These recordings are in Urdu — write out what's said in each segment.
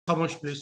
Khamosh, please.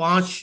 5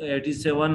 87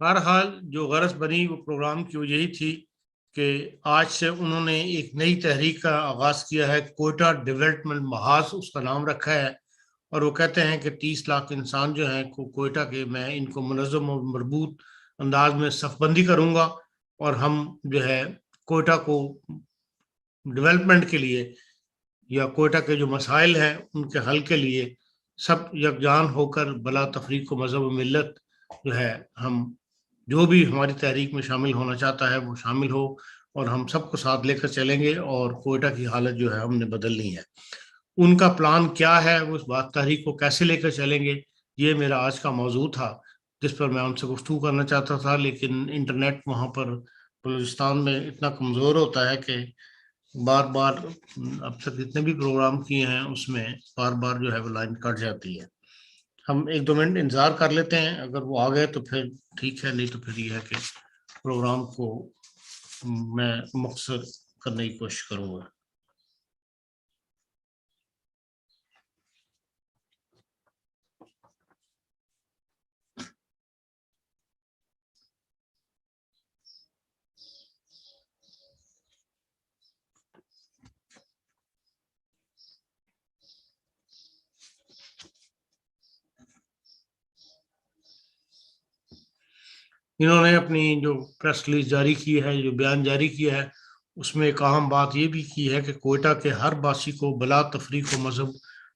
بہرحال جو غرض بنی وہ پروگرام کی وہ یہی تھی کہ آج سے انہوں نے ایک نئی تحریک کا آغاز کیا ہے، کوئٹہ ڈیولپمنٹ محاذ اس کا نام رکھا ہے، اور وہ کہتے ہیں کہ 30 لاکھ انسان جو ہیں کوئٹہ کے، میں ان کو منظم اور مربوط انداز میں صف بندی کروں گا، اور ہم جو ہے کوئٹہ کو ڈیولپمنٹ کے لیے یا کوئٹہ کے جو مسائل ہیں ان کے حل کے لیے سب یکجان ہو کر بلا تفریق و مذہب و ملت جو ہے، ہم جو بھی ہماری تحریک میں شامل ہونا چاہتا ہے وہ شامل ہو، اور ہم سب کو ساتھ لے کر چلیں گے، اور کوئٹہ کی حالت جو ہے ہم نے بدلنی ہے۔ ان کا پلان کیا ہے، وہ اس بات تحریک کو کیسے لے کر چلیں گے، یہ میرا آج کا موضوع تھا جس پر میں ان سے گفتگو کرنا چاہتا تھا، لیکن انٹرنیٹ وہاں پر بلوچستان میں اتنا کمزور ہوتا ہے کہ بار بار اب تک جتنے بھی پروگرام کیے ہیں اس میں بار بار جو ہے وہ لائن کٹ جاتی ہے۔ ہم 1-2 منٹ انتظار کر لیتے ہیں، اگر وہ آ گئے تو پھر ٹھیک ہے، نہیں تو پھر یہ ہے کہ پروگرام کو میں مختصر کرنے کی کوشش کروں گا۔ انہوں نے اپنی جو پریس ریلیز جاری کی ہے، جو بیان جاری کیا ہے، اس میں ایک اہم بات یہ بھی کی ہے کہ کوئٹہ کے ہر باسی کو بلا تفریق و مذہب،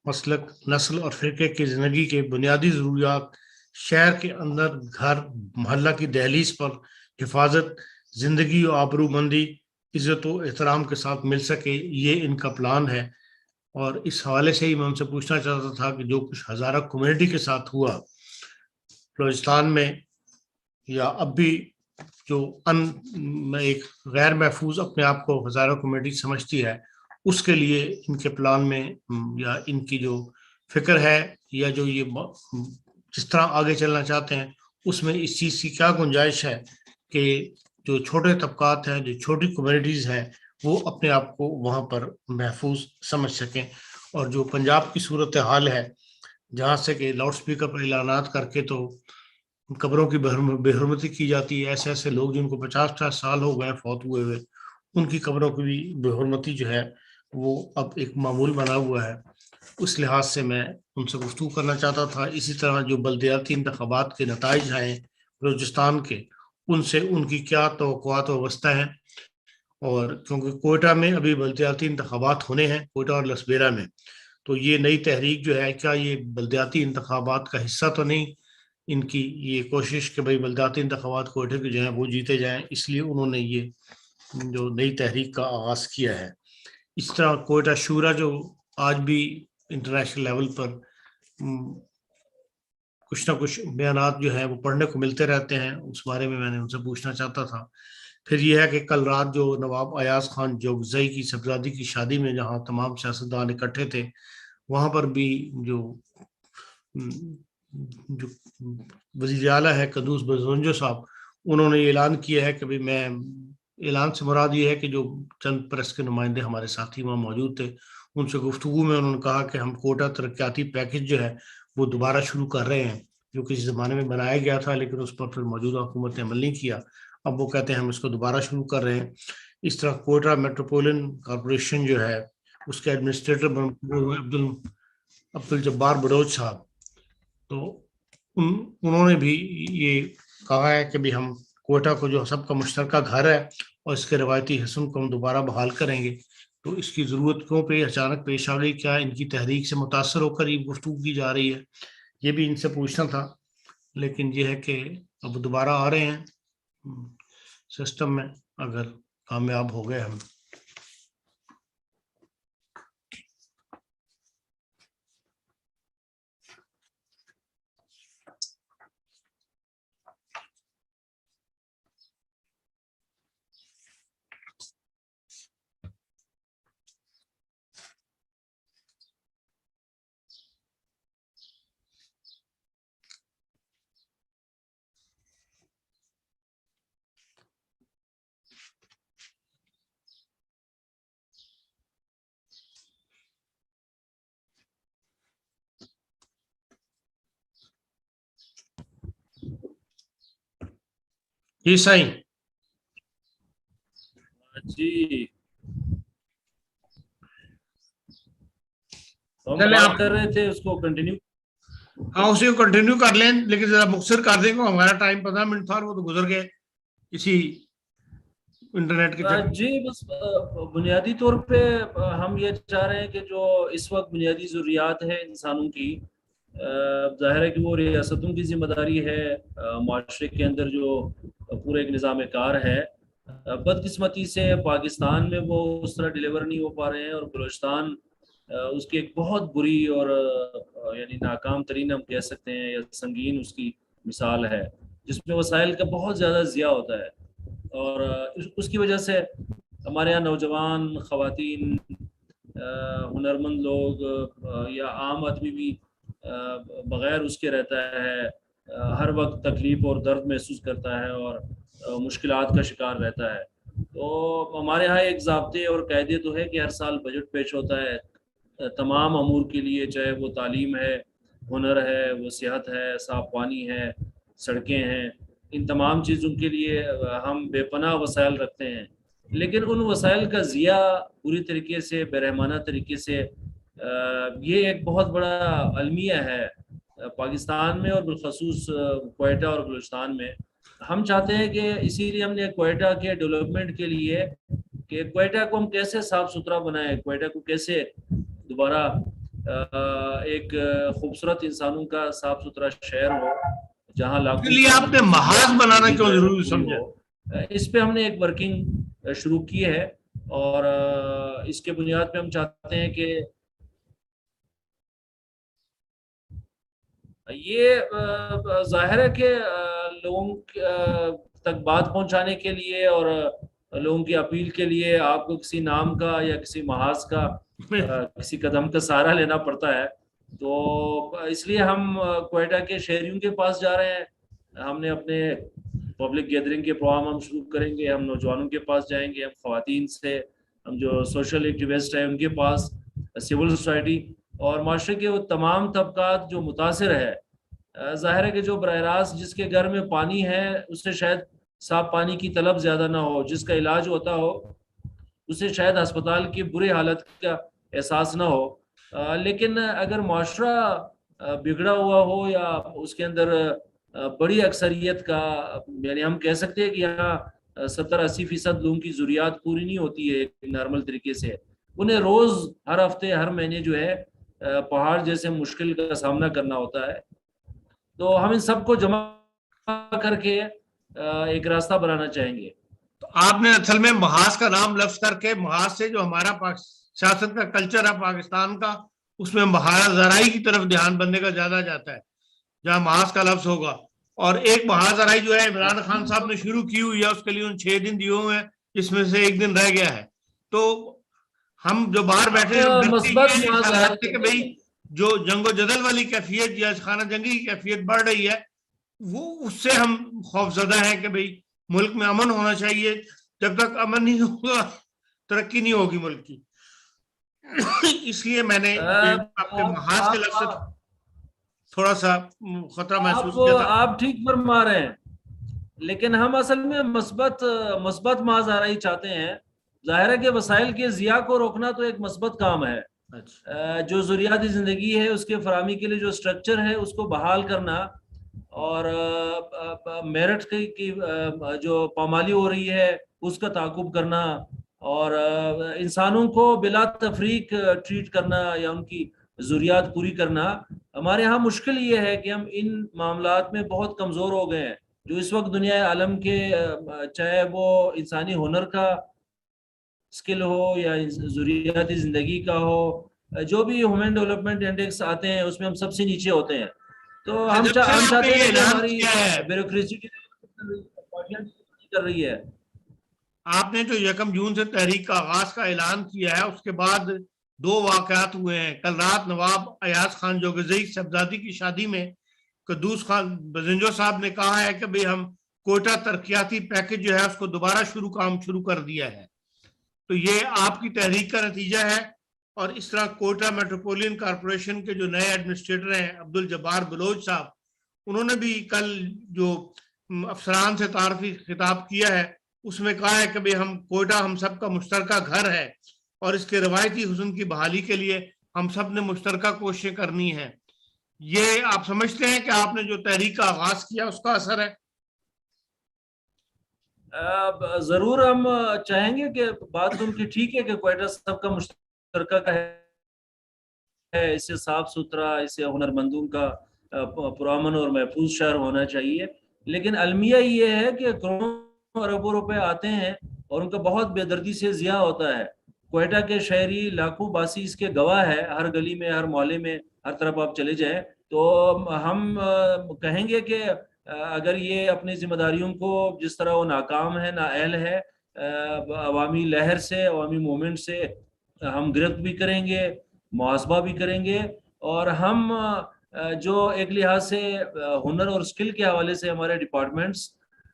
مسلک، نسل اور فرقے کی زندگی کے بنیادی ضروریات شہر کے اندر گھر، محلہ کی دہلیز پر حفاظت، زندگی و آبرو مندی، عزت و احترام کے ساتھ مل سکے، یہ ان کا پلان ہے۔ اور اس حوالے سے ہی میں ان سے پوچھنا چاہتا تھا کہ جو کچھ ہزارہ کمیونٹی کے ساتھ ہوا بلوچستان میں، یا اب بھی جو ایک غیر محفوظ اپنے آپ کو ہزارہ کمیونٹی سمجھتی ہے، اس کے لیے ان کے پلان میں یا ان کی جو فکر ہے، یا جو یہ جس طرح آگے چلنا چاہتے ہیں، اس میں اس چیز کی کیا گنجائش ہے کہ جو چھوٹے طبقات ہیں، جو چھوٹی کمیونٹیز ہیں، وہ اپنے آپ کو وہاں پر محفوظ سمجھ سکیں۔ اور جو پنجاب کی صورتحال ہے، جہاں سے کہ لاؤڈ سپیکر پر اعلانات کر کے تو قبروں کی بے حرمتی کی جاتی ہے، ایسے ایسے لوگ جن کو 50-50 سال ہو گئے فوت ہوئے ہوئے، ان کی قبروں کی بھی بے حرمتی جو ہے وہ اب ایک معمول بنا ہوا ہے۔ اس لحاظ سے میں ان سے گفتگو کرنا چاہتا تھا۔ اسی طرح جو بلدیاتی انتخابات کے نتائج آئے بلوچستان کے، ان سے ان کی کیا توقعات وابستہ ہیں، اور کیونکہ کوئٹہ میں ابھی بلدیاتی انتخابات ہونے ہیں، کوئٹہ اور لسبیرا میں، تو یہ نئی تحریک جو ہے، کیا یہ بلدیاتی انتخابات کا حصہ تو نہیں؟ ان کی یہ کوشش کہ بھائی بلدیاتی انتخابات کوئٹہ کے جو ہیں وہ جیتے جائیں، اس لیے انہوں نے یہ جو نئی تحریک کا آغاز کیا ہے۔ اس طرح کوئٹہ شورا جو آج بھی انٹرنیشنل لیول پر کچھ نہ کچھ بیانات جو ہیں وہ پڑھنے کو ملتے رہتے ہیں، اس بارے میں نے ان سے پوچھنا چاہتا تھا۔ پھر یہ ہے کہ کل رات جو نواب ایاز خان جوگزئی کی صاحبزادی کی شادی میں جہاں تمام سیاستدان اکٹھے تھے، وہاں پر بھی جو وزیر اعلیٰ ہے قدوس بزونجو صاحب، انہوں نے اعلان کیا ہے کہ بھی میں، اعلان سے مراد یہ ہے کہ جو چند پریس کے نمائندے ہمارے ساتھی وہاں موجود تھے، ان سے گفتگو میں انہوں نے کہا کہ ہم کوٹا ترقیاتی پیکج جو ہے وہ دوبارہ شروع کر رہے ہیں، جو کسی زمانے میں بنایا گیا تھا لیکن اس پر پھر موجودہ حکومت نے عمل نہیں کیا، اب وہ کہتے ہیں ہم اس کو دوبارہ شروع کر رہے ہیں۔ اس طرح کوئٹہ میٹروپولن کارپوریشن جو ہے اس کے ایڈمنسٹریٹر عبد الجبار بڑوچ صاحب، تو انہوں نے بھی یہ کہا ہے کہ بھی ہم کوئٹہ کو جو سب کا مشترکہ گھر ہے اور اس کے روایتی حسن کو ہم دوبارہ بحال کریں گے، تو اس کی ضرورت کیوں پہ اچانک پیش آ گئی، کیا ان کی تحریک سے متاثر ہو کر یہ گفتگو کی جا رہی ہے، یہ بھی ان سے پوچھنا تھا۔ لیکن یہ ہے کہ اب دوبارہ آ رہے ہیں سسٹم میں، اگر کامیاب ہو گئے ہم۔ جی سائیں جی تو ہم چلے بات آپ کر رہے تھے، اس کو کنٹینیو. ہاں اسی کو کنٹینیو کر لیں لیکن ذرا مختصر کر دیں گے. ہمارا ٹائم 15 منٹ تھا اور وہ تو گزر گئے اسی انٹرنیٹ کے چکر. جی بس بنیادی طور پہ ہم یہ چاہ رہے ہیں کہ جو اس وقت بنیادی ضروریات ہیں انسانوں کی، ظاہر ہے کہ وہ ریاستوں کی ذمہ داری ہے. معاشرے کے اندر جو پورے ایک نظام کار ہے، بدقسمتی سے پاکستان میں وہ اس طرح ڈیلیور نہیں ہو پا رہے ہیں، اور بلوچستان اس کی ایک بہت بری اور یعنی ناکام ترین ہم کہہ سکتے ہیں یا سنگین اس کی مثال ہے، جس میں وسائل کا بہت زیادہ ضیاع ہوتا ہے. اور اس کی وجہ سے ہمارے یہاں نوجوان، خواتین، ہنرمند لوگ یا عام آدمی بھی بغیر اس کے رہتا ہے، ہر وقت تکلیف اور درد محسوس کرتا ہے اور مشکلات کا شکار رہتا ہے. تو ہمارے ہاں ایک ضابطے اور قاعدے تو ہے کہ ہر سال بجٹ پیش ہوتا ہے تمام امور کے لیے، چاہے وہ تعلیم ہے، ہنر ہے، وہ صحت ہے، صاف پانی ہے، سڑکیں ہیں. ان تمام چیزوں کے لیے ہم بے پناہ وسائل رکھتے ہیں، لیکن ان وسائل کا ضیاع پوری طریقے سے بے-رحمانہ طریقے سے یہ ایک بہت بڑا المیہ ہے پاکستان میں، اور بالخصوص کوئٹہ اور بلوچستان میں. ہم چاہتے ہیں کہ اسی لیے ہم نے کوئٹہ کے ڈیولپمنٹ کے لیے کہ کوئٹہ کو ہم کیسے صاف ستھرا بنائیں، کوئٹہ کو کیسے دوبارہ ایک خوبصورت انسانوں کا صاف ستھرا شہر ہو جہاں اس کے لاکھوں لیے آپ نے محاذ بنانا کیوں ضروری پوری سمجھا؟ ہو. اس پہ ہم نے ایک ورکنگ شروع کی ہے، اور اس کے بنیاد پہ ہم چاہتے ہیں کہ یہ ظاہر ہے کہ لوگوں تک بات پہنچانے کے لیے اور لوگوں کی اپیل کے لیے آپ کو کسی نام کا یا کسی محاذ کا کسی قدم کا سہارا لینا پڑتا ہے. تو اس لیے ہم کوئٹہ کے شہریوں کے پاس جا رہے ہیں. ہم نے اپنے پبلک گیدرنگ کے پروگرام ہم شروع کریں گے، ہم نوجوانوں کے پاس جائیں گے، ہم خواتین سے، ہم جو سوشل ایکٹیوسٹ ہیں ان کے پاس، سول سوسائٹی اور معاشرے کے وہ تمام طبقات جو متاثر ہے. ظاہر ہے کہ جو براہ راست جس کے گھر میں پانی ہے اس سے شاید صاف پانی کی طلب زیادہ نہ ہو، جس کا علاج ہوتا ہو اسے شاید ہسپتال کی بری حالت کا احساس نہ ہو. لیکن اگر معاشرہ بگڑا ہوا ہو یا اس کے اندر بڑی اکثریت کا، یعنی ہم کہہ سکتے ہیں کہ یہاں 70-80% لوگوں کی ضروریات پوری نہیں ہوتی ہے ایک نارمل طریقے سے، انہیں روز، ہر ہفتے، ہر مہینے جو ہے پہاڑ جیسے مشکل کا سامنا کرنا ہوتا ہے. تو ہم ان سب کو جمع کر کے ایک راستہ بنانا چاہیں گے. تو آپ نے اصل میں محاذ کا نام لفظ کر کے، محاذ سے جو ہمارا سیاست کا کلچر ہے پاکستان کا، اس میں محاذ زراعی کی طرف دھیان بننے کا زیادہ جاتا ہے جہاں محاذ کا لفظ ہوگا. اور ایک محاذ زراعی جو ہے عمران خان صاحب نے شروع کی ہوئی ہے، اس کے لیے ان 6 دن دیے ہوئے ہیں، جس میں سے 1 دن رہ گیا ہے. تو ہم جو باہر بیٹھے لوگ ڈرتے مثبت یہ خیالات سے کہ بھئی معاذ جو جنگ و جدل والی کیفیت یا خانہ جنگی کی کیفیت بڑھ رہی ہے، وہ اس سے ہم خوفزدہ ہیں کہ بھئی ملک میں امن ہونا چاہیے. جب تک امن نہیں ہوگا ترقی نہیں ہوگی ملک کی. اس لیے میں نے آپ کے محاذ کے لفظ سے تھوڑا سا خطرہ محسوس کیا تھا. آپ ٹھیک فرما رہے ہیں، لیکن ہم اصل میں مثبت معاذ چاہتے ہیں. ظاہر ہے کہ وسائل کے ضیاع کو روکنا تو ایک مثبت کام ہے. جو ضروریاتی زندگی ہے اس کے فراہمی کے لیے جو سٹرکچر ہے اس کو بحال کرنا، اور میرٹ کی جو پامالی ہو رہی ہے اس کا تعاقب کرنا، اور انسانوں کو بلا تفریق ٹریٹ کرنا یا ان کی ضروریات پوری کرنا. ہمارے ہاں مشکل یہ ہے کہ ہم ان معاملات میں بہت کمزور ہو گئے ہیں. جو اس وقت دنیا عالم کے، چاہے وہ انسانی ہنر کا اسکل ہو یا ضروریاتی زندگی کا ہو، جو بھی ہیومن ڈیولپمنٹ انڈیکس آتے ہیں اس میں ہم سب سے نیچے ہوتے ہیں. تو ہم جب سے آپ نے چاہتے یہ ہیں کہ اعلان ہماری کیا ہے، بیوروکریسی کر رہی ہے. آپ نے جو 1 جون سے تحریک کا آغاز کا اعلان کیا ہے، اس کے بعد 2 واقعات ہوئے ہیں. کل رات نواب ایاز خان جوگزئی صاحبزادی کی شادی میں قدوس خان بزنجو صاحب نے کہا ہے کہ بھئی ہم کوئٹہ ترقیاتی پیکج جو ہے اس کو دوبارہ کام شروع کر دیا ہے. تو یہ آپ کی تحریک کا نتیجہ ہے. اور اس طرح کوئٹہ میٹروپولین کارپوریشن کے جو نئے ایڈمنسٹریٹر ہیں عبدالجبار بلوچ صاحب، انہوں نے بھی کل جو افسران سے تعارفی خطاب کیا ہے اس میں کہا ہے کہ بھئی کوئٹہ ہم سب کا مشترکہ گھر ہے اور اس کے روایتی حسن کی بحالی کے لیے ہم سب نے مشترکہ کوششیں کرنی ہیں. یہ آپ سمجھتے ہیں کہ آپ نے جو تحریک کا آغاز کیا اس کا اثر ہے؟ ضرور ہم چاہیں گے کہ بات ان کی ٹھیک ہے کہ کوئٹہ سب کا مشترکہ ہے، اسے صاف ستھرا، اسے ہنرمندوں کا پرامن اور محفوظ شہر ہونا چاہیے. لیکن المیہ یہ ہے کہ کروڑوں اربوں روپے آتے ہیں اور ان کا بہت بے دردی سے ضیاع ہوتا ہے. کوئٹہ کے شہری لاکھوں باسی اس کے گواہ ہے، ہر گلی میں، ہر محلے میں، ہر طرف آپ چلے جائیں تو ہم کہیں گے کہ اگر یہ اپنی ذمہ داریوں کو جس طرح وہ ناکام ہے، نااہل ہے، عوامی لہر سے، عوامی موومنٹ سے ہم گرفت بھی کریں گے، محاسبہ بھی کریں گے. اور ہم جو ایک لحاظ سے ہنر اور اسکل کے حوالے سے ہمارے ڈپارٹمنٹس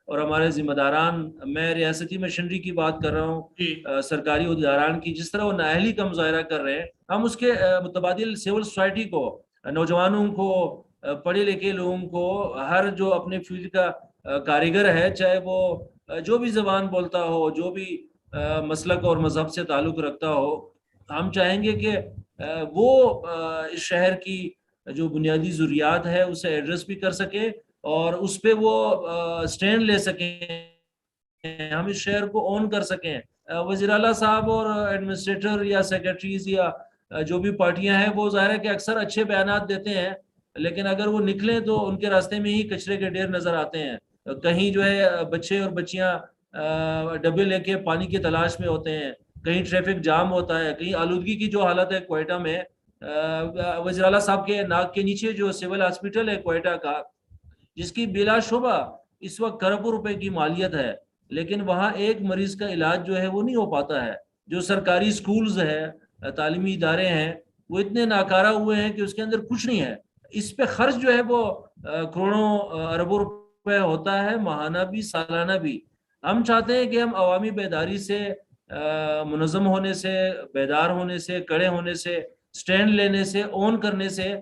اور ہمارے ذمہ داران، میں ریاستی مشنری کی بات کر رہا ہوں، سرکاری عہدیداران کی جس طرح وہ نااہلی کا مظاہرہ کر رہے ہیں، ہم اس کے متبادل سول سوسائٹی کو، نوجوانوں کو، پڑھے لکھے لوگوں کو، ہر جو اپنے فیلڈ کا کاریگر ہے، چاہے وہ جو بھی زبان بولتا ہو، جو بھی مسلک اور مذہب سے تعلق رکھتا ہو، ہم چاہیں گے کہ وہ اس شہر کی جو بنیادی ضروریات ہے اسے ایڈریس بھی کر سکے اور اس پہ وہ سٹینڈ لے سکیں، ہم اس شہر کو اون کر سکیں. وزیر اعلیٰ صاحب اور ایڈمنسٹریٹر یا سیکرٹریز یا جو بھی پارٹیاں ہیں وہ ظاہر ہے کہ اکثر اچھے بیانات دیتے ہیں، لیکن اگر وہ نکلیں تو ان کے راستے میں ہی کچرے کے ڈھیر نظر آتے ہیں. کہیں جو ہے بچے اور بچیاں ڈبے لے کے پانی کی تلاش میں ہوتے ہیں، کہیں ٹریفک جام ہوتا ہے، کہیں آلودگی کی جو حالت ہے کوئٹہ میں، وزیر اعلیٰ صاحب کے ناک کے نیچے جو سول ہاسپٹل ہے کوئٹہ کا، جس کی بلا شبہ اس وقت کروڑوں روپے کی مالیت ہے، لیکن وہاں ایک مریض کا علاج جو ہے وہ نہیں ہو پاتا ہے. جو سرکاری سکولز ہے، تعلیمی ادارے ہیں، وہ اتنے ناکارہ ہوئے ہیں کہ اس کے اندر کچھ نہیں ہے. اس پہ خرچ جو ہے وہ کروڑوں اربوں روپے ہوتا ہے، ماہانہ بھی، سالانہ بھی. ہم چاہتے ہیں کہ ہم عوامی بیداری سے، منظم ہونے سے، بیدار ہونے سے، کڑے ہونے سے، سٹینڈ لینے سے، اون کرنے سے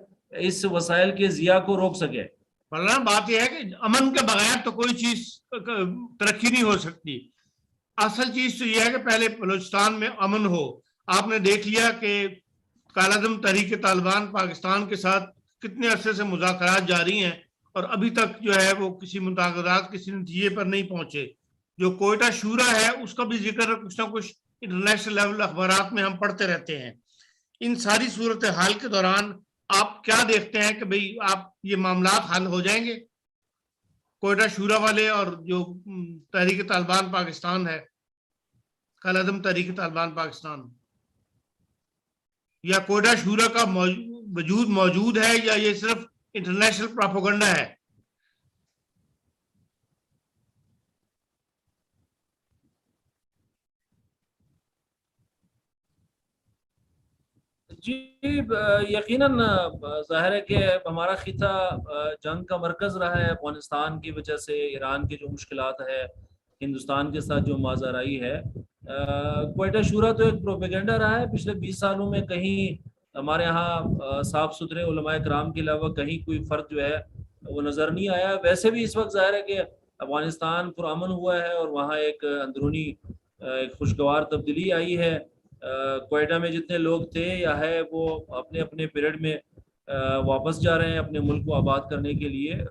اس وسائل کے ضیاع کو روک سکے. مولانا بات یہ ہے کہ امن کے بغیر تو کوئی چیز ترقی نہیں ہو سکتی. اصل چیز تو یہ ہے کہ پہلے بلوچستان میں امن ہو. آپ نے دیکھ لیا کہ کالعدم تحریک طالبان پاکستان کے ساتھ کتنے عرصے سے مذاکرات جاری ہیں اور ابھی تک جو ہے وہ کسی مذاکرات کسی نتیجے پر نہیں پہنچے. جو کوئٹہ شورا ہے اس کا بھی ذکر کچھ نہ کچھ انٹرنیشنل لیول اخبارات میں ہم پڑھتے رہتے ہیں. ان ساری صورتحال کے دوران آپ کیا دیکھتے ہیں کہ بھئی آپ یہ معاملات حل ہو جائیں گے؟ کوئٹہ شورا والے اور جو تحریک طالبان پاکستان ہے، کالعدم تحریک طالبان پاکستان، یا کوئٹہ شورا کا وجود موجود ہے یا یہ صرف انٹرنیشنل پروپیگنڈا ہے؟ جی یقیناً ظاہر ہے کہ ہمارا خطہ جنگ کا مرکز رہا ہے. افغانستان کی وجہ سے، ایران کی جو مشکلات ہے، ہندوستان کے ساتھ جو ماجرائی ہے، کوئٹہ شورا تو ایک پروپیگنڈا رہا ہے. پچھلے 20 سالوں میں کہیں ہمارے ہاں صاف ستھرے علماء کرام کے علاوہ کہیں کوئی فرد جو ہے وہ نظر نہیں آیا. ویسے بھی اس وقت ظاہر ہے کہ افغانستان پرامن ہوا ہے اور وہاں ایک اندرونی ایک خوشگوار تبدیلی آئی ہے. کوئٹہ میں جتنے لوگ تھے یا ہے وہ اپنے اپنے پیریڈ میں واپس جا رہے ہیں اپنے ملک کو آباد کرنے کے لیے.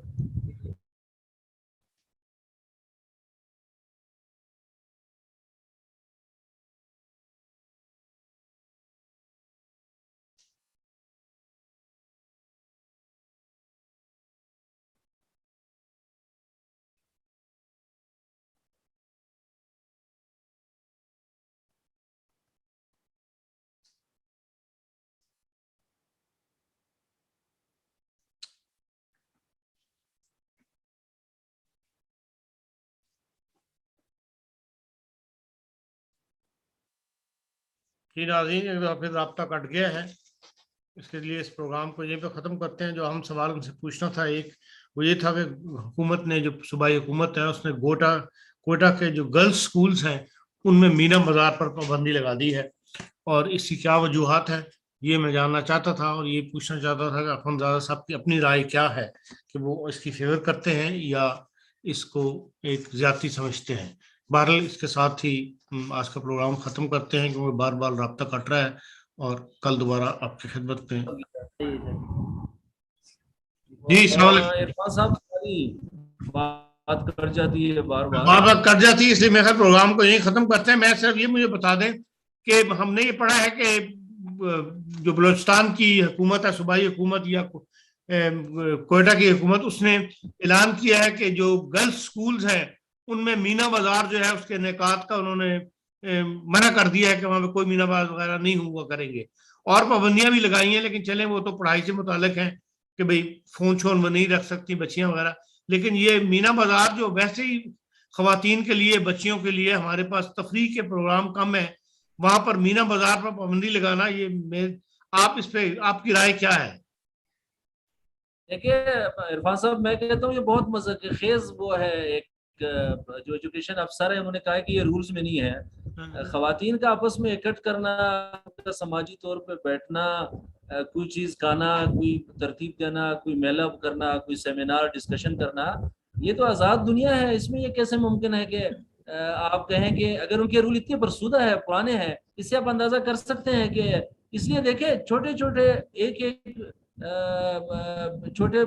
ناظرین ایک دفعہ پھر رابطہ کٹ گیا ہے، اس کے لیے اس پروگرام کو یہیں پہ ختم کرتے ہیں. جو ہم سوال ان سے پوچھنا تھا ایک وہ یہ تھا کہ حکومت نے، جو صوبائی حکومت ہے، اس نے کوئٹہ کے جو گرلز سکولز ہیں ان میں مینا بازار پر پابندی لگا دی ہے اور اس کی کیا وجوہات ہیں یہ میں جاننا چاہتا تھا اور یہ پوچھنا چاہتا تھا کہ اخوندزادہ صاحب کی اپنی رائے کیا ہے کہ وہ اس کی فیور کرتے ہیں یا اس کو ایک زیادتی سمجھتے ہیں. بہرحال اس کے ساتھ ہی آج کا پروگرام ختم کرتے ہیں کیونکہ بار بار رابطہ کٹ رہا ہے, اور کل دوبارہ آپ کی خدمت میں. جی السلام علیکم. عرفان صاحب ساری بات کر جاتی ہے بار بار بار کٹ جاتی ہے, اس لیے میں پروگرام کو یہیں ختم کرتے ہیں. میں صرف یہ مجھے بتا دیں کہ ہم نے یہ پڑھا ہے کہ جو بلوچستان کی حکومت ہے, صوبائی حکومت یا کوئٹہ کی حکومت, اس نے اعلان کیا ہے کہ جو گرلز سکولز ہیں ان میں مینا بازار جو ہے اس کے انعقاد کا انہوں نے منع کر دیا ہے کہ وہاں پہ کوئی مینا بازار وغیرہ نہیں ہوا کریں گے. اور پابندیاں بھی لگائی ہیں, لیکن چلیں وہ تو پڑھائی سے متعلق ہیں کہ بھئی فون چھون وہ نہیں رکھ سکتی بچیاں وغیرہ. لیکن یہ مینا بازار جو ویسے ہی خواتین کے لیے, بچیوں کے لیے ہمارے پاس تفریح کے پروگرام کم ہے, وہاں پر مینا بازار پر پابندی لگانا, یہ آپ اس پہ آپ کی رائے کیا ہے؟ دیکھیے عرفان صاحب, میں کہتا ہوں یہ بہت مذہب خیز وہ ہے, ایک جو ایجوکیشن افسر ہے انہوں نے کہا کہ یہ رولز میں نہیں ہے. خواتین کا آپس میں اکٹھ کرنا, سماجی طور پہ بیٹھنا, کوئی چیز کھانا, کوئی ترتیب دینا, کوئی میلہ کرنا, کوئی سیمینار ڈسکشن کرنا, یہ تو آزاد دنیا ہے. اس میں یہ کیسے ممکن ہے کہ آپ کہیں کہ اگر ان کے رول اتنے فرسودہ ہے, پرانے ہیں, اس سے آپ اندازہ کر سکتے ہیں کہ اس لیے دیکھیں چھوٹے چھوٹے ایک چھوٹے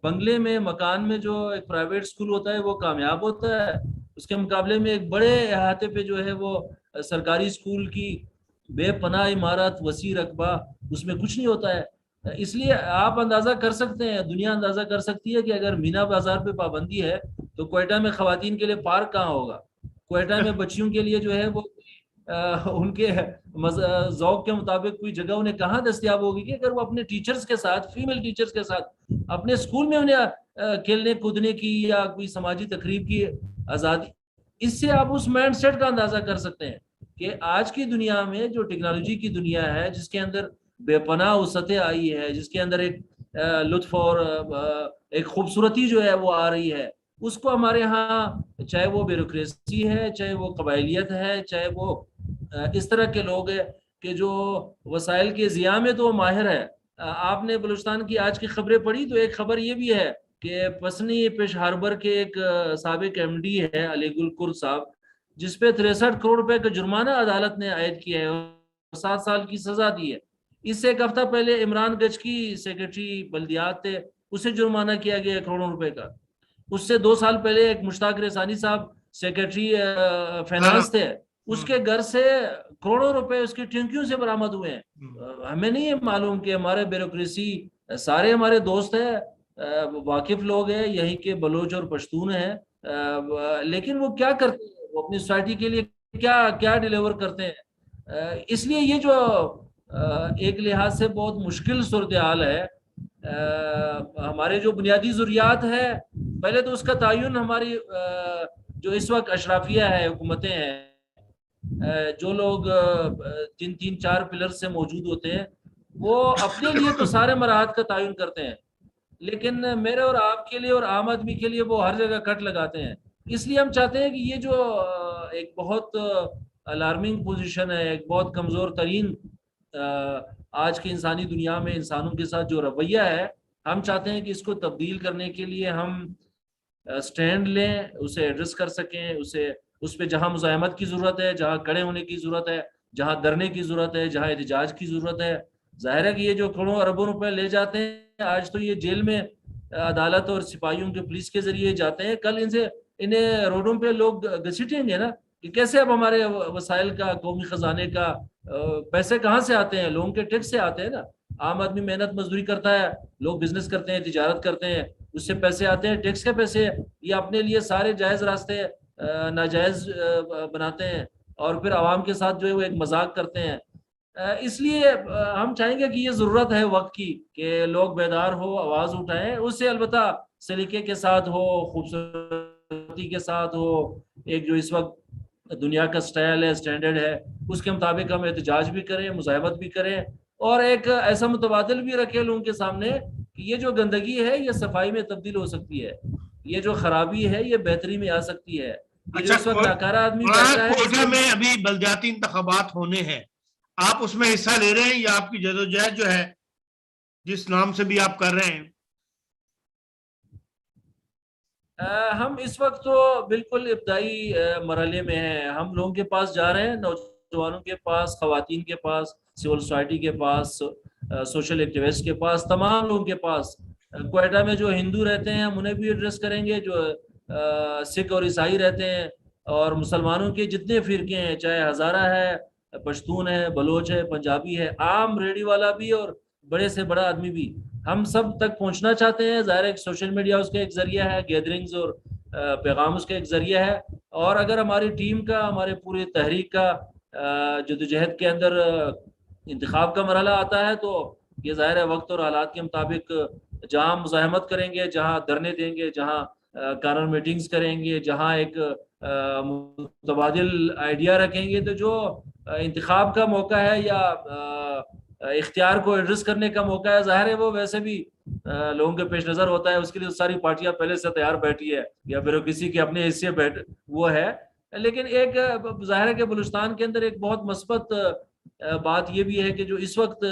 بنگلے میں, مکان میں جو ایک پرائیویٹ سکول ہوتا ہے وہ کامیاب ہوتا ہے, اس کے مقابلے میں ایک بڑے احاطے پہ جو ہے وہ سرکاری سکول کی بے پناہ عمارت, وسیع رقبہ, اس میں کچھ نہیں ہوتا ہے. اس لیے آپ اندازہ کر سکتے ہیں, دنیا اندازہ کر سکتی ہے کہ اگر مینا بازار پہ پابندی ہے تو کوئٹہ میں خواتین کے لیے پارک کہاں ہوگا, کوئٹہ میں بچیوں کے لیے جو ہے وہ ان کے ذوق کے مطابق کوئی جگہ انہیں کہاں دستیاب ہوگی کہ اگر وہ اپنے ٹیچرز کے ساتھ, فیمیل ٹیچرز کے ساتھ اپنے اسکول میں انہیں کھیلنے کودنے کی یا کوئی سماجی تقریب کی آزادی. اس سے آپ اس مائنڈ سیٹ کا اندازہ کر سکتے ہیں کہ آج کی دنیا میں جو ٹیکنالوجی کی دنیا ہے, جس کے اندر بے پناہ وسعتیں آئی ہے, جس کے اندر ایک لطف اور ایک خوبصورتی جو ہے وہ آ رہی ہے, اس کو ہمارے ہاں چاہے وہ بیوروکریسی ہے, چاہے وہ قبائلیت ہے, چاہے وہ اس طرح کے لوگ ہیں کہ جو وسائل کے ضیاع میں تو ماہر ہے. آپ نے بلوچستان کی آج کی خبریں پڑھی تو ایک خبر یہ بھی ہے کہ پسنی پیش ہاربر کے ایک سابق ایم ڈی ہے علی گل کرد صاحب, جس پہ 63 کروڑ روپے کا جرمانہ عدالت نے عائد کیا ہے اور 7 سال کی سزا دی ہے. اس سے ایک ہفتہ پہلے عمران گچ کی سیکرٹری بلدیات تھے, اسے جرمانہ کیا گیا کروڑوں روپے کا. اس سے 2 سال پہلے ایک مشتاق رسانی صاحب سیکرٹری فائنانس تھے, اس کے گھر سے کروڑوں روپے اس کی ٹینکیوں سے برآمد ہوئے ہیں. ہمیں نہیں معلوم کہ ہمارے بیوروکریسی, سارے ہمارے دوست ہیں, واقف لوگ ہیں, یہیں کے بلوچ اور پشتون ہیں, لیکن وہ کیا کرتے ہیں, وہ اپنی سوسائٹی کے لیے کیا ڈیلیور کرتے ہیں. اس لیے یہ جو ایک لحاظ سے بہت مشکل صورتحال ہے. ہمارے جو بنیادی ضروریات ہے, پہلے تو اس کا تعین ہماری جو اس وقت اشرافیہ ہے, حکومتیں ہیں, جو لوگ جن 3-4 پلر سے موجود ہوتے ہیں, وہ اپنے لیے تو سارے مراحت کا تعین کرتے ہیں, لیکن میرے اور آپ کے لیے اور عام آدمی کے لیے وہ ہر جگہ کٹ لگاتے ہیں. اس لیے ہم چاہتے ہیں کہ یہ جو ایک بہت الارمنگ پوزیشن ہے, ایک بہت کمزور ترین آج کی انسانی دنیا میں انسانوں کے ساتھ جو رویہ ہے, ہم چاہتے ہیں کہ اس کو تبدیل کرنے کے لیے ہم سٹینڈ لیں, اسے ایڈریس کر سکیں, اس پہ جہاں مزاحمت کی ضرورت ہے, جہاں کڑے ہونے کی ضرورت ہے, جہاں دھرنے کی ضرورت ہے, جہاں احتجاج کی ضرورت ہے. ظاہر ہے کہ یہ جو کروڑوں اربوں روپے لے جاتے ہیں, آج تو یہ جیل میں عدالت اور سپاہیوں کے پولیس کے ذریعے جاتے ہیں, کل انہیں روڈوں پہ لوگ گھسیٹیں گے نا, کہ کیسے اب ہمارے وسائل کا, قومی خزانے کا پیسے کہاں سے آتے ہیں, لوگوں کے ٹیکس سے آتے ہیں نا. عام آدمی محنت مزدوری کرتا ہے, لوگ بزنس کرتے ہیں, تجارت کرتے ہیں, اس سے پیسے آتے ہیں, ٹیکس کے پیسے. یہ اپنے لیے سارے جائز راستے ناجائز بناتے ہیں اور پھر عوام کے ساتھ جو ہے وہ ایک مذاق کرتے ہیں. اس لیے ہم چاہیں گے کہ یہ ضرورت ہے وقت کی کہ لوگ بیدار ہو, آواز اٹھائیں, اس سے البتہ سلیقے کے ساتھ ہو, خوبصورتی کے ساتھ ہو, ایک جو اس وقت دنیا کا سٹائل ہے, سٹینڈرڈ ہے, اس کے مطابق ہم احتجاج بھی کریں, مزاحمت بھی کریں, اور ایک ایسا متبادل بھی رکھے لوگوں کے سامنے کہ یہ جو گندگی ہے یہ صفائی میں تبدیل ہو سکتی ہے, یہ جو خرابی ہے یہ بہتری میں آ سکتی ہے. یہ جو اس وقت ناکارہ آدمی بیٹھا ہے, کوئٹہ میں ابھی بلدیاتی انتخابات ہونے ہیں, آپ اس میں حصہ لے رہے ہیں یا آپ کی جدوجہد جو ہے جس نام سے بھی آپ کر رہے ہیں؟ ہم اس وقت تو بالکل ابتدائی مرحلے میں ہیں. ہم لوگوں کے پاس جا رہے ہیں, نوجوانوں کے پاس, خواتین کے پاس, سول سوسائٹی کے پاس, سوشل ایکٹیوسٹ کے پاس, تمام لوگوں کے پاس. کوئٹہ میں جو ہندو رہتے ہیں ہم انہیں بھی ایڈریس کریں گے, جو سکھ اور عیسائی رہتے ہیں, اور مسلمانوں کے جتنے فرقے ہیں, چاہے ہزارہ ہے, پشتون ہے, بلوچ ہے, پنجابی ہے, عام ریڈی والا بھی اور بڑے سے بڑا آدمی بھی, ہم سب تک پہنچنا چاہتے ہیں. ظاہر ہے سوشل میڈیا اس کا ایک ذریعہ ہے, گیدرنگز اور پیغام اس کا ایک ذریعہ ہے. اور اگر ہماری ٹیم کا, ہمارے پورے تحریک کا جدوجہد کے اندر انتخاب کا مرحلہ آتا ہے, تو یہ ظاہر ہے وقت اور حالات کے مطابق جہاں مزاحمت کریں گے, جہاں دھرنے دیں گے, جہاں کارنر میٹنگز کریں گے, جہاں ایک متبادل آئیڈیا رکھیں گے, تو جو انتخاب کا موقع ہے یا اختیار کو ایڈریس کرنے کا موقع ہے, ظاہر ہے وہ ویسے بھی لوگوں کے پیش نظر ہوتا ہے. اس کے لیے ساری پارٹیاں پہلے سے تیار بیٹھی ہے, یا بیوروکریسی کے اپنے حصے وہ ہے. لیکن ایک ظاہر ہے کہ بلوچستان کے اندر ایک بہت مثبت بات یہ بھی ہے کہ جو اس وقت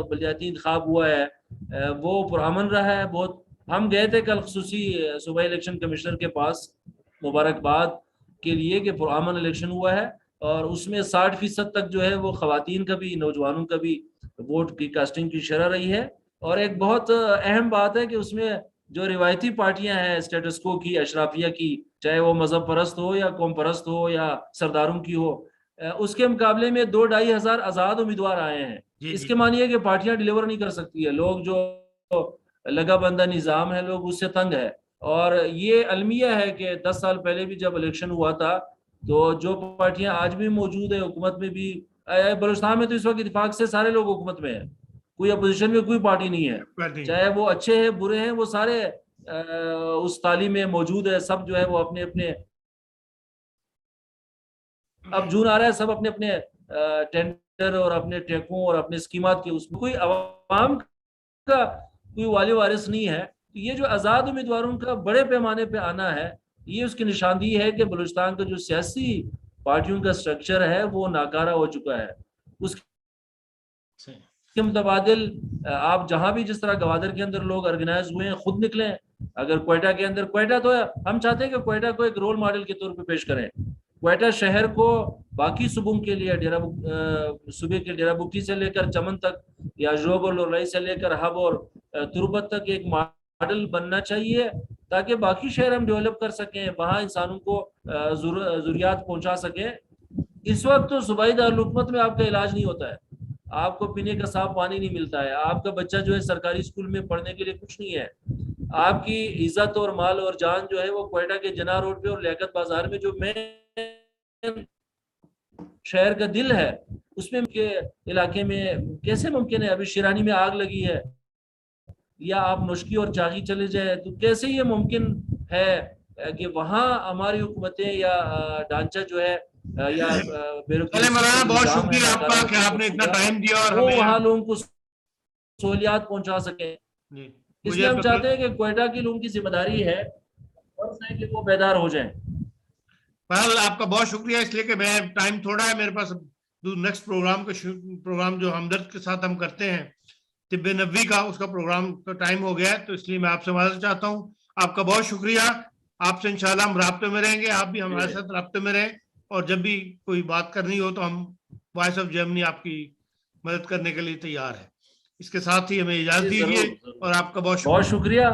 بلدیاتی انتخاب ہوا ہے وہ پرامن رہا ہے بہت. ہم گئے تھے کل خصوصی صوبائی الیکشن کمشنر کے پاس مبارکباد کے لیے کہ پرامن الیکشن ہوا ہے, اور اس میں 60% تک جو ہے وہ خواتین کا بھی, نوجوانوں کا بھی ووٹ کی کاسٹنگ کی شرح رہی ہے. اور ایک بہت اہم بات ہے کہ اس میں جو روایتی پارٹیاں ہیں اسٹیٹس کو کی, اشرافیہ کی, چاہے وہ مذہب پرست ہو یا قوم پرست ہو یا سرداروں کی ہو, اس کے مقابلے میں 2-2.5 ہزار آزاد امیدوار آئے ہیں. اس کے معنی ہے کہ پارٹیاں ڈیلیور نہیں کر سکتی ہے, لوگ جو لگا بندہ نظام ہے لوگ اس سے تنگ ہے. اور یہ المیہ ہے کہ 10 سال پہلے بھی جب الیکشن ہوا تھا تو جو پارٹیاں آج بھی موجود ہیں حکومت میں بھی, بلوچستان میں تو اس وقت اتفاق سے سارے لوگ حکومت میں ہیں, کوئی اپوزیشن میں کوئی پارٹی نہیں ہے, چاہے وہ اچھے ہیں برے ہیں, وہ سارے اس تعلیم میں موجود ہے. سب جو ہے وہ اپنے اپنے, اب جون آ رہا ہے, سب اپنے اپنے ٹینڈر اور اپنے ٹیکوں اور اپنے اسکیمات کے, اس میں کوئی عوام کا کوئی والی وارث نہیں ہے. یہ جو آزاد امیدواروں کا بڑے پیمانے پہ آنا ہے, یہ اس کی نشاندہی ہے کہ بلوچستان کا جو سیاسی پارٹیوں کا سٹرکچر ہے وہ ناکارہ ہو چکا ہے. اس کے متبادل آپ جہاں بھی جس طرح گوادر کے اندر لوگ آرگنائز ہوئے ہیں خود نکلیں. اگر کوئٹہ کے اندر, کوئٹہ تو ہم چاہتے ہیں کہ کوئٹہ کو ایک رول ماڈل کے طور پہ پیش کریں. کوئٹہ شہر کو باقی صوبوں کے لیے, صوبے کے ڈیرہ بگٹی سے لے کر چمن تک, یا جوگ اور لولائی سے لے کر حب اور تربت تک ایک ماڈل بننا چاہیے, تاکہ باقی شہر ہم ڈیولپ کر سکیں, وہاں انسانوں کو ضروریات پہنچا سکیں. اس وقت تو صوبائی دارالحکومت میں آپ کا علاج نہیں ہوتا ہے, آپ کو پینے کا صاف پانی نہیں ملتا ہے, آپ کا بچہ جو ہے سرکاری اسکول میں پڑھنے کے لیے کچھ نہیں ہے. آپ کی عزت اور مال اور جان جو ہے وہ کوئٹہ کے جناح روڈ پہ اور لیاقت بازار میں, جو مین شہر کا دل ہے, اس میں کے علاقے میں کیسے ممکن ہے؟ ابھی شیرانی میں آگ لگی ہے, یا آپ نوشکی اور چاغی چلے جائیں, تو کیسے یہ ممکن ہے کہ وہاں ہماری حکومتیں یا ڈھانچہ جو ہے یا مولانا بہت شکریہ آپ کا کہ آپ نے اتنا ٹائم دیا اور وہ وہاں لوگوں کو سہولیات پہنچا سکیں. اس لیے ہم چاہتے ہیں کہ کوئٹہ کی لوگوں کی ذمہ داری ہے کہ وہ بیدار ہو جائیں. آپ کا بہت شکریہ, اس لیے کہ میں ٹائم تھوڑا ہے میرے پاس. نیکسٹ پروگرام جو ہمدرد کے ساتھ ہم کرتے ہیں طب نبوی کا, اس کا پروگرام کا ٹائم ہو گیا ہے, تو اس لیے میں آپ سے معذرت چاہتا ہوں. آپ کا بہت شکریہ. آپ سے انشاءاللہ ہم رابطے میں رہیں گے, آپ بھی ہمارے ساتھ رابطے میں رہیں, اور جب بھی کوئی بات کرنی ہو تو ہم وائس آف جرمنی آپ کی مدد کرنے کے لیے تیار ہے. اس کے ساتھ ہی ہمیں اجازت دیجیے, اور آپ کا بہت شکریہ.